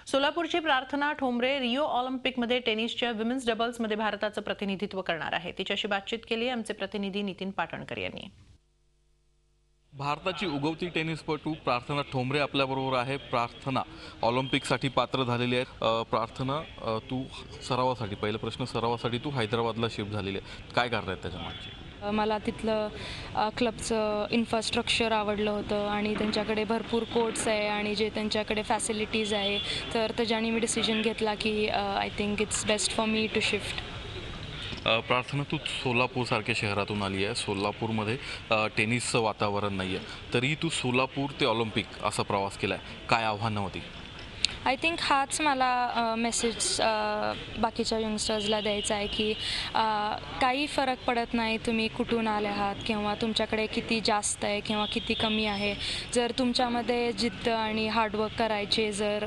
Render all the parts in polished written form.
सोलापूरची प्रार्थना ठोंबरे रिओ ऑलिम्पिकमध्ये टेनिसच्या विमेन्स डबल्समध्ये भारताचं प्रतिनिधित्व करणार आहे। तिच्याशी बातचीत केली आमचे प्रतिनिधी नितीन पाटणकर यांनी। भारताची उगवती टेनिसपटू प्रार्थना ठोंबरे आपल्याबरोबर आहे। प्रार्थना ऑलिम्पिकसाठी पात्र झालेली आहे। प्रार्थना, तू सरावासाठी, पहिला प्रश्न, सरावासाठी तू हैदराबादला शिफ्ट झालेली आहे, काय कारण आहे त्याच्या मागचे? मला तिथलं क्लबचं इन्फ्रास्ट्रक्चर आवडलं होतं आणि त्यांच्याकडे भरपूर कोर्ट्स आहे आणि जे त्यांच्याकडे फॅसिलिटीज आहे, तर त्याच्याने मी डिसिजन घेतला की I think it's best for me to shift. Prarthana, तू सोलापूरसारख्या शहरातून आली आहे। सोलापूरमध्ये टेनिसचं वातावरण नाही आहे, तरी तू सोलापूर ते ऑलिम्पिक असा प्रवास केला आहे, काय आव्हानं होती? आय थिंक हाच मला मेसेज बाकीच्या यंगस्टर्सला द्यायचा आहे की काही फरक पडत नाही तुम्ही कुठून आले आहात किंवा तुमच्याकडे किती जास्त आहे किंवा किती कमी आहे। जर तुमच्यामध्ये जिद्द आणि हार्डवर्क करायचे जर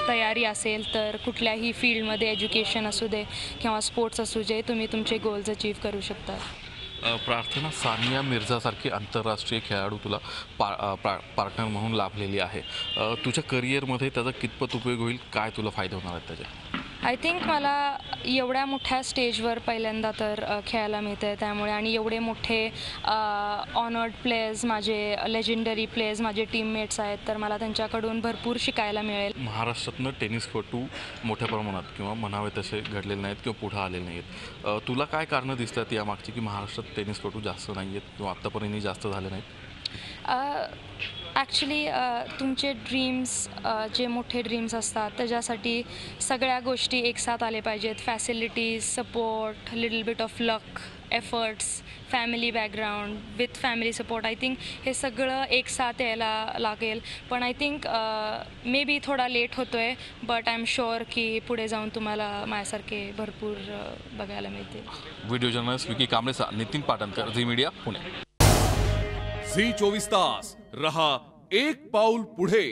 तयारी असेल तर कुठल्याही फील्डमध्ये, एज्युकेशन असू दे किंवा स्पोर्ट्स असू दे, तुम्ही तुमचे गोल्स अचीव्ह करू शकता। प्रार्थना, सानिया मिर्झासारखी आंतरराष्ट्रीय खेळाडू तुला पार्टनर म्हणून लाभलेली आहे। तुझ्या करिअरमध्ये त्याचा कितपत उपयोग होईल, काय तुला फायदे होणार आहेत त्याचे? आय थिंक मला एवढ्या मोठ्या स्टेजवर पहिल्यांदा तर खेळायला मिळतं आहे, त्यामुळे आणि एवढे मोठे ऑनर्ड प्लेयर्स, माझे लेजेंडरी प्लेयर्स, माझे टीममेट्स आहेत, तर मला त्यांच्याकडून भरपूर शिकायला मिळेल। महाराष्ट्रातनं टेनिसपटू मोठ्या प्रमाणात किंवा म्हणावे तसे घडलेले नाहीत किंवा पुढे आलेले नाहीत, तुला काय कारणं दिसतात यामागची की महाराष्ट्रात टेनिसपटू जास्त नाही आहेत किंवा आत्तापर्यंत जास्त झाले नाहीत? ॲक्च्युली तुमचे ड्रीम्स, जे मोठे ड्रीम्स असतात त्याच्यासाठी सगळ्या गोष्टी एकसाथ आले पाहिजेत। Facilities, support, little bit of luck, efforts, family background with family support, I think हे सगळं एकसाथ यायला लागेल। पण आय थिंक मे बी थोडा लेट होतो आहे, बट आय एम शुअर की पुढे जाऊन तुम्हाला माझ्यासारखे भरपूर बघायला मिळतील। व्हिडिओ जर्नलिस्ट विकी कांबळेचा नितीन पाटणकर, झी मीडिया, पुणे। झी 24 तास रहा एक पाऊल पुढे।